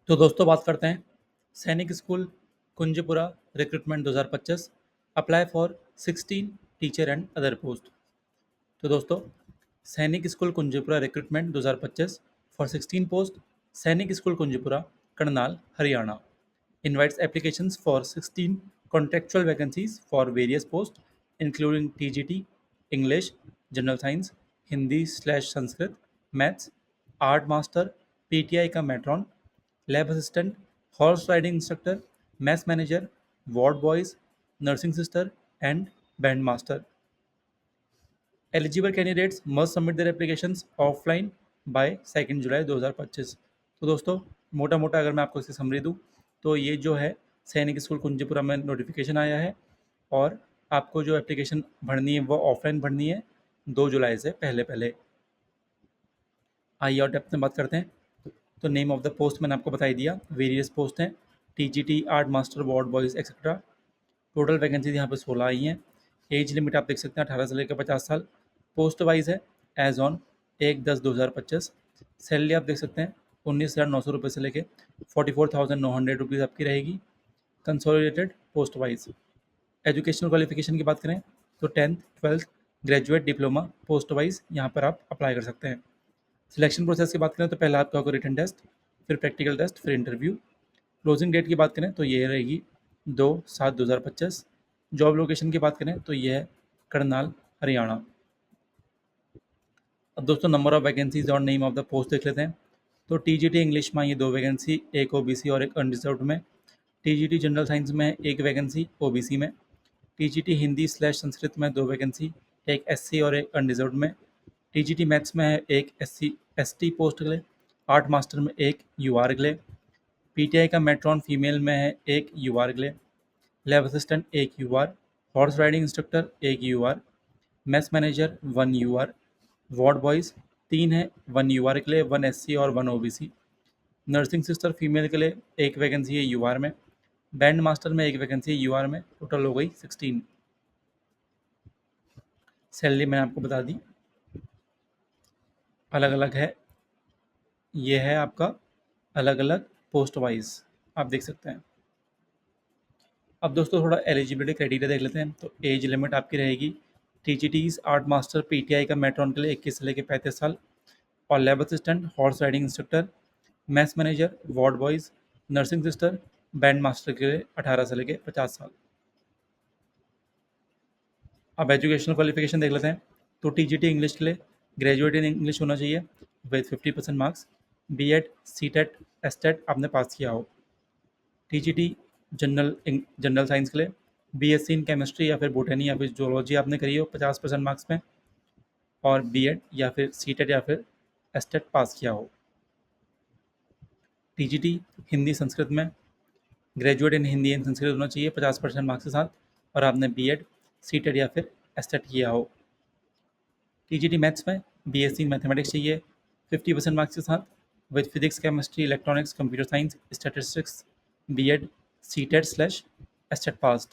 तो दोस्तों बात करते हैं Sainik school Kunjpura recruitment 2025 apply for 16 teacher and other post. तो दोस्तों Sainik school Kunjpura recruitment 2025 for 16 post Sainik school Kunjpura Karnal Haryana invites applications for 16 contractual vacancies for various posts including TGT, English, General Science, Hindi/Sanskrit, Maths, Art Master, PTI का matron, lab assistant, horse riding instructor, maths manager, ward boys, nursing sister and band master. Eligible candidates must submit their applications offline by 2 July 2025। तो दोस्तों मोटा मोटा अगर मैं आपको इसकी summary दूँ तो ये जो है सैनिक स्कूल कुंजपुरा में नोटिफिकेशन आया है और आपको जो एप्लीकेशन भरनी है वो ऑफलाइन भरनी है 2 जुलाई से पहले पहले। आइए और डेप्थ में बात करते हैं। तो नेम ऑफ द पोस्ट मैंने आपको बता ही दिया, वेरियस पोस्ट हैं TGT, art master, ward boys etcetera. Total vacancies यहाँ पे 16 आई हैं। एज लिमिट आप देख सकते हैं 18 से लेकर 50 साल। पोस्ट वाइज है एज ऑन 1/10/2025। सैलरी आप देख सकते हैं 19,900 रुपये से लेके 44,900 रुपीज़ आपकी रहेगी consolidated post wise. Educational qualification की बात करें तो 10th 12th graduate diploma post wise यहाँ पर आप अप्लाई कर सकते हैं। सिलेक्शन प्रोसेस की बात करें तो पहला आपका होगा रिटन टेस्ट, फिर प्रैक्टिकल टेस्ट, फिर इंटरव्यू। क्लोजिंग डेट की बात करें तो ये रहेगी 2/7/2025। जॉब लोकेशन की बात करें तो ये है करनाल हरियाणा। अब दोस्तों नंबर ऑफ वैकेंसीज और नेम ऑफ द पोस्ट देख लेते हैं। तो TGT इंग्लिश में ये 2 वैकेंसी, एक OBC और एक अनरिजर्व्ड में। TGT जनरल साइंस में एक वैकेंसी OBC में। TGT हिंदी/संस्कृत में 2 वैकेंसी, एक SC और एक अनरिजर्व्ड में। TGT मैथ्स में है एक SC ST पोस्ट के लिए। आर्ट मास्टर में एक UR के लिए। PTI का मैट्रॉन फीमेल में है एक UR के लिए। लैब असिस्टेंट एक UR, हॉर्स राइडिंग इंस्ट्रक्टर एक UR, maths manager 1 UR, ward boys 3 है, 1 UR के लिए, 1 SC और 1 OBC। नर्सिंग सिस्टर फीमेल के लिए एक वैकेंसी है UR में। बैंड मास्टर में एक वैकेंसी है UR में। टोटल हो गई 16। सैलरी मैंने आपको बता दी, अलग अलग है। ये है आपका अलग अलग पोस्ट वाइज, आप देख सकते हैं। अब दोस्तों थोड़ा एलिजिबिलिटी क्राइटेरिया देख लेते हैं। तो एज लिमिट आपकी रहेगी TGTs आर्ट मास्टर PTI का मैट्रॉन के लिए 21 से लेकर 35 साल और lab assistant, horse riding instructor, maths manager, ward boys, nursing sister, band master के लिए 18 से लेकर 50 साल। अब एजुकेशनल क्वालिफिकेशन देख लेते हैं। तो TGT इंग्लिश के लिए ग्रेजुएट इन इंग्लिश होना चाहिए with 50% marks. BEd, CTET, STET आपने पास किया हो। TGT जनरल साइंस के लिए BSc इन केमिस्ट्री या फिर बोटनी या फिर जूलॉजी आपने करी हो 50% मार्क्स में, और BEd या फिर CTET या फिर STET पास किया हो। TGT हिंदी संस्कृत में graduate in Hindi and Sanskrit होना चाहिए 50% मार्क्स के साथ, और आपने BEd, CTET या फिर STET किया हो। TGT मैथ्स में BSc इन मैथमेटिक्स चाहिए 50% मार्क्स के साथ with physics, chemistry, electronics, computer science, statistics, BEd, CTET/STET passed.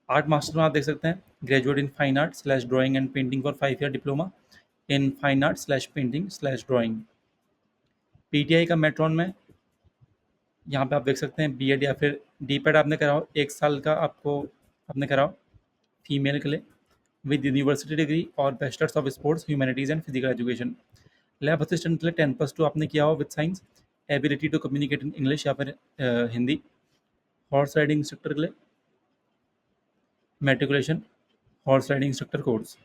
Art master में आप देख सकते हैं graduate in fine art slash drawing and painting for 5 year diploma in fine art slash painting slash drawing. PTI का मेट्रॉन में यहाँ पे आप देख सकते हैं BEd या फिर DPED आपने कराओ 1 साल का, आपको आपने कराओ फीमेल के लिए विद यूनिवर्सिटी डिग्री और bachelors of sports humanities and physical education. Lab assistant के लिए 10+2 आपने किया हो with science, ability to communicate in English या फिर हिंदी। हॉर्स राइडिंग इंस्ट्रक्टर के लिए matriculation horse riding instructor course.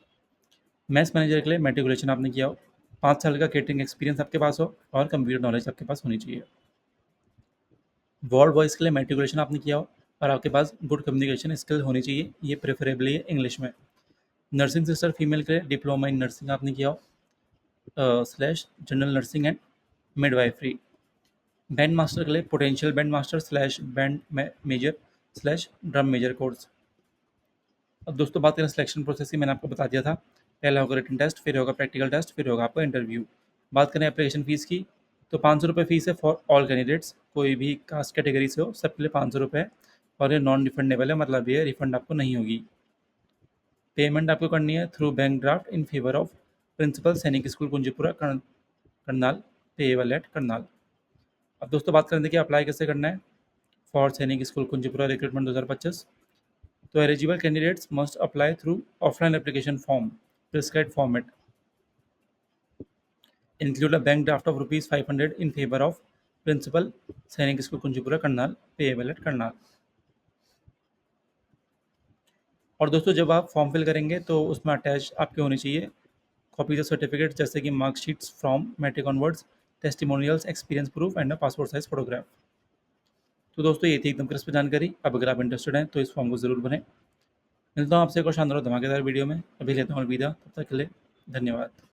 Maths manager के लिए मेट्रिकुलेशन आपने किया हो, 5 साल का केटरिंग एक्सपीरियंस आपके पास हो और कंप्यूटर नॉलेज आपके पास होनी चाहिए। वार्ड बॉयज़ के लिए मेट्रिकुलेशन आपने किया हो और आपके पास गुड कम्युनिकेशन स्किल होनी चाहिए, ये प्रेफरेबली है इंग्लिश में। नर्सिंग सिस्टर फीमेल के लिए डिप्लोमा इन नर्सिंग आपने किया हो slash general nursing and midwifery. Band master के लिए potential band master slash band major slash drum major course. अब दोस्तों बात करें सिलेक्शन प्रोसेस की, मैंने आपको बता दिया था। पहला होगा रिटन टेस्ट, फिर होगा प्रैक्टिकल टेस्ट, फिर होगा आपका इंटरव्यू। बात करें एप्लीकेशन फ़ीस की तो 500 रुपये फ़ीस है फॉर ऑल कैंडिडेट्स, कोई भी कास्ट कैटेगरी से हो सबके लिए 500 रुपये है, और ये नॉन रिफंडेबल है, मतलब ये रिफंड आपको नहीं होगी। पेमेंट आपको करनी है through bank draft in favour of principal Sainik school Kunjpura Karnal, payable at Karnal. अब दोस्तों बात करें देखिए अप्लाई कैसे करना है फॉर सैनिक स्कूल कुंजीपुरा रिक्रूटमेंट 2025। तो eligible candidates must apply through offline application form prescribed format include a bank draft of rupees 500 in favor of principal Sainik school Kunjpura Karnal payable at Karnal. और दोस्तों जब आप फॉर्म फिल करेंगे तो उसमें अटैच आपके होनी चाहिए कॉपीज ऑफ सर्टिफिकेट जैसे कि marksheets from matric onwards, testimonials, experience proof and passport size photograph. तो दोस्तों ये थी एकदम क्रिस्प जानकारी। अब अगर आप इंटरेस्टेड हैं तो इस फॉर्म को जरूर भरें। मिलता हूँ आपसे एक और शानदार धमाकेदार वीडियो में। अभी लेता हूँ अलविदा, तब तक के लिए धन्यवाद।